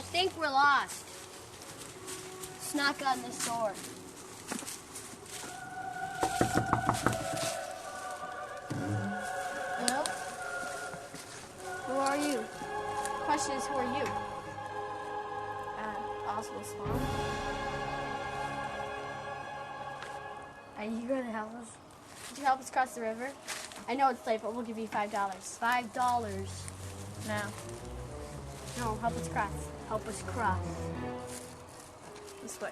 think we're lost. Let's knock on this door. Hello? Who are you? Question is, who are you? Oswald Swan. Are you going to help us? Could you help us cross the river? I know it's late, but we'll give you $5. $5. No, help us cross. Help us cross. This way.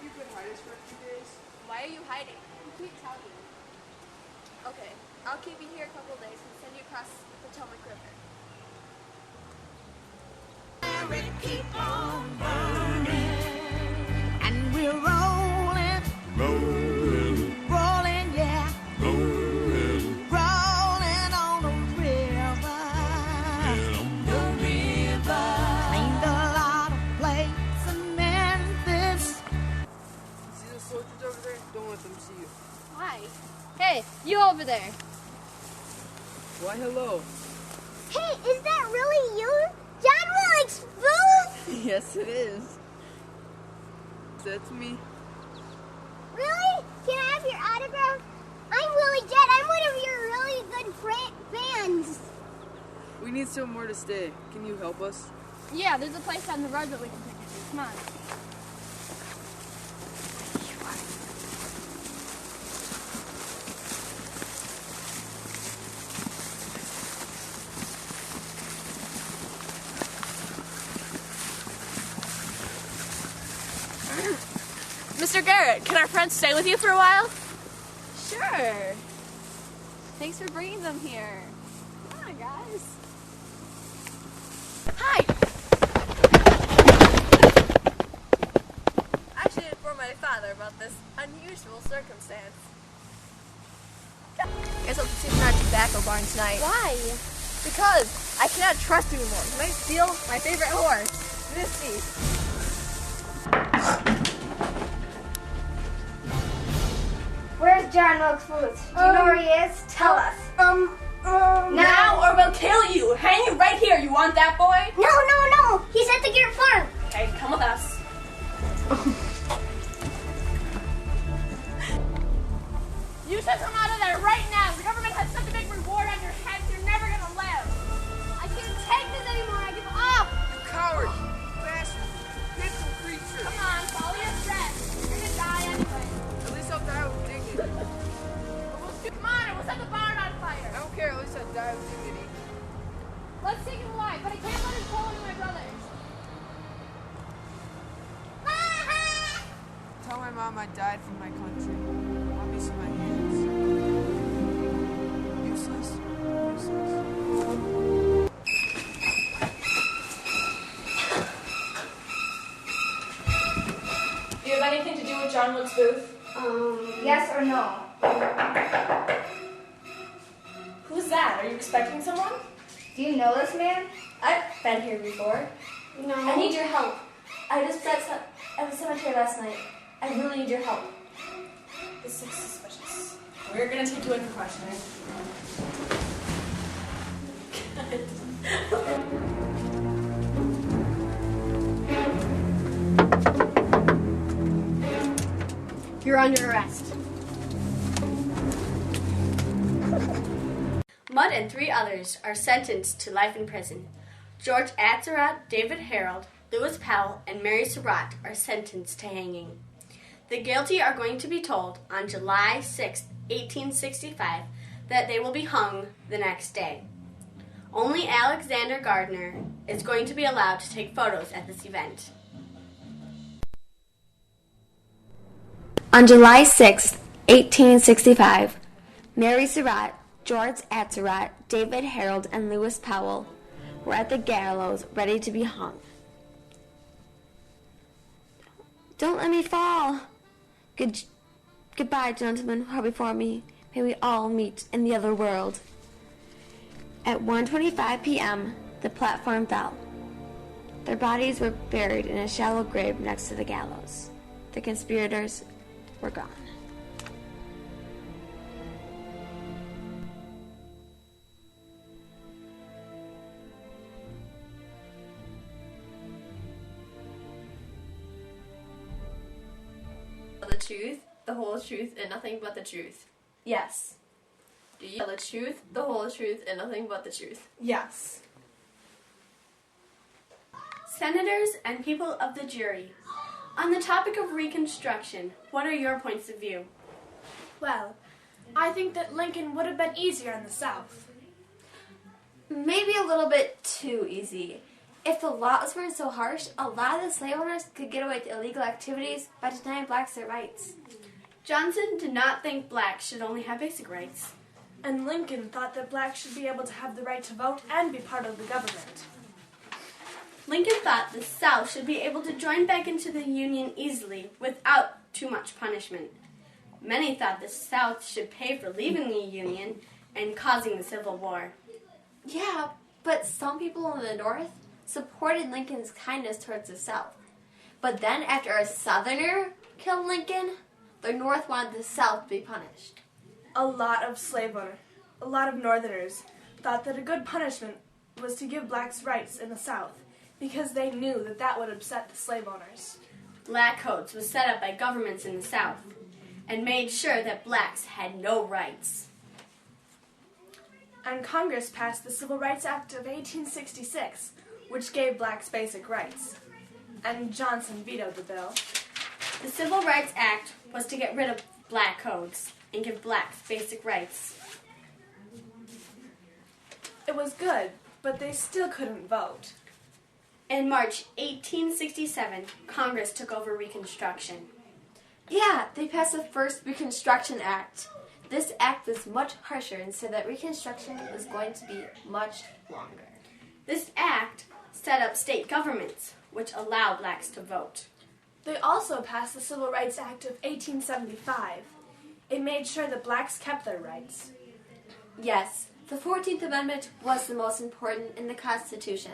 You could hide us for a few days? Why are you hiding? We can't tell you. Okay, I'll keep you here a couple days and send you across the Potomac River. Keep on burning, and we're rolling, rolling, yeah, rolling on the river. The river ain't a lot of place in Memphis. See those soldiers over there? Don't let them see you. Why? Hey, you over there. Why, hello. Hey, is that really you? John Wilkes Booth? Yes, it is. That's me. Really? Can I have your autograph? I'm Willie Jett. I'm one of your really good fans. We need somewhere to stay. Can you help us? Yeah, there's a place on the road that we can take you to. Come on. Mr. Garrett, can our friends stay with you for a while? Sure. Thanks for bringing them here. Come on, guys. Hi. I should inform my father about this unusual circumstance. Guess I'll proceed to our tobacco barn tonight. Why? Because I cannot trust you anymore. You might steal my favorite horse, Misty. Where's John Wilkes Booth? Do you know where he is? Tell us. Now or we'll kill you. Hang you right here. You want that boy? No. He's at the Garrett farm. Okay, come with us. You should come out of there right now. The government has such a big reward on your head, you're never gonna live. I can't take this anymore. I give up. You coward! Bastard! Pitiful creature! Come on, follow your friend. You're gonna die anyway. At least I'll die with dignity. Come on, and we'll set the barn on fire. I don't care, at least I'll die with dignity. Let's take him alive, but I can't let him pull into my brothers. Tell my mom I died for my country. Let me see my hands. Useless. Do you have anything to do with John Wilkes Booth? Yes or no? Who's that? Are you expecting someone? Do you know this man? I've been here before. No. I need your help. I just met at the cemetery last night. I really need your help. This looks suspicious. We're gonna take you in for questioning. You're under arrest. Mudd and 3 others are sentenced to life in prison. George Atzerodt, David Harold, Lewis Powell, and Mary Surratt are sentenced to hanging. The guilty are going to be told on July 6, 1865, that they will be hung the next day. Only Alexander Gardner is going to be allowed to take photos at this event. On July 6, 1865, Mary Surratt, George Atzerodt, David Harold, and Lewis Powell were at the gallows ready to be hung. Don't let me fall. Goodbye, gentlemen who are before me. May we all meet in the other world. At 1:25 p.m., the platform fell. Their bodies were buried in a shallow grave next to the gallows. The conspirators were gone. truth, the whole truth, and nothing but the truth? Yes. Do you tell the truth, the whole truth, and nothing but the truth? Yes. Senators and people of the jury, on the topic of Reconstruction, what are your points of view? Well, I think that Lincoln would have been easier in the South. Maybe a little bit too easy. If the laws weren't so harsh, a lot of the slave owners could get away with illegal activities by denying blacks their rights. Johnson did not think blacks should only have basic rights. And Lincoln thought that blacks should be able to have the right to vote and be part of the government. Lincoln thought the South should be able to join back into the Union easily without too much punishment. Many thought the South should pay for leaving the Union and causing the Civil War. Yeah, but some people in the North supported Lincoln's kindness towards the South. But then after a Southerner killed Lincoln, the North wanted the South to be punished. A lot of Northerners thought that a good punishment was to give blacks rights in the South because they knew that that would upset the slave owners. Black codes was set up by governments in the South and made sure that blacks had no rights. And Congress passed the Civil Rights Act of 1866, which gave blacks basic rights. And Johnson vetoed the bill. The Civil Rights Act was to get rid of black codes and give blacks basic rights. It was good, but they still couldn't vote. In March 1867, Congress took over Reconstruction. Yeah, they passed the first Reconstruction Act. This act was much harsher and said that Reconstruction was going to be much longer. This act set up state governments, which allow blacks to vote. They also passed the Civil Rights Act of 1875. It made sure that blacks kept their rights. Yes, the 14th Amendment was the most important in the Constitution.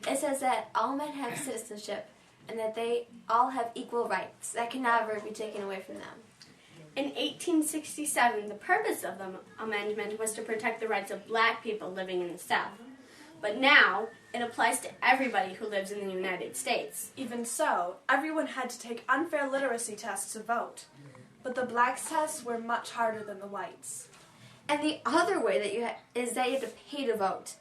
It says that all men have citizenship and that they all have equal rights that can never be taken away from them. In 1867, the purpose of the amendment was to protect the rights of black people living in the South. But now, it applies to everybody who lives in the United States. Even so, everyone had to take unfair literacy tests to vote. But the blacks' tests were much harder than the whites. And the other way is that you have to pay to vote.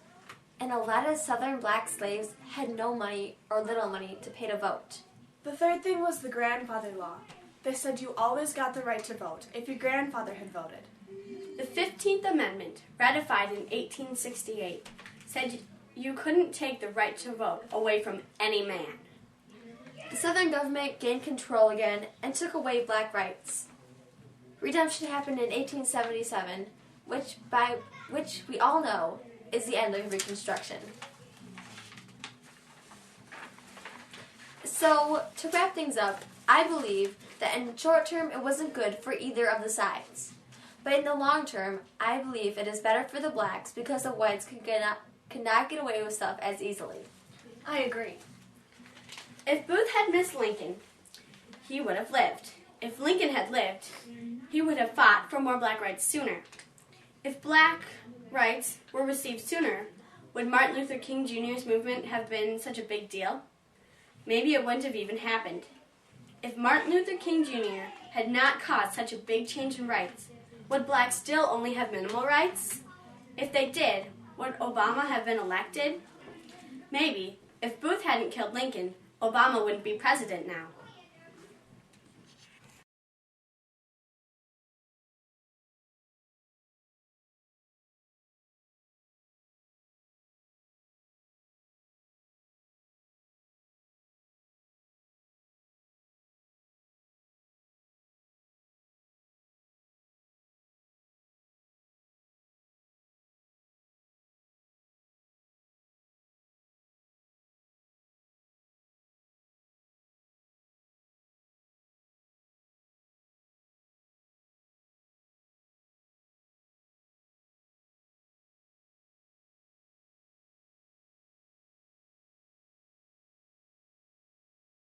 And a lot of Southern black slaves had no money or little money to pay to vote. The third thing was the grandfather law. They said you always got the right to vote if your grandfather had voted. The 15th Amendment, ratified in 1868, said you couldn't take the right to vote away from any man. The Southern government gained control again and took away black rights. Redemption happened in 1877, which we all know is the end of Reconstruction. So, to wrap things up, I believe that in the short term it wasn't good for either of the sides. But in the long term, I believe it is better for the blacks because the whites cannot get away with stuff as easily. I agree. If Booth had missed Lincoln, he would have lived. If Lincoln had lived, he would have fought for more black rights sooner. If black rights were received sooner, would Martin Luther King Jr.'s movement have been such a big deal? Maybe it wouldn't have even happened. If Martin Luther King Jr. had not caused such a big change in rights, would blacks still only have minimal rights? If they did, would Obama have been elected? Maybe. If Booth hadn't killed Lincoln, Obama wouldn't be president now.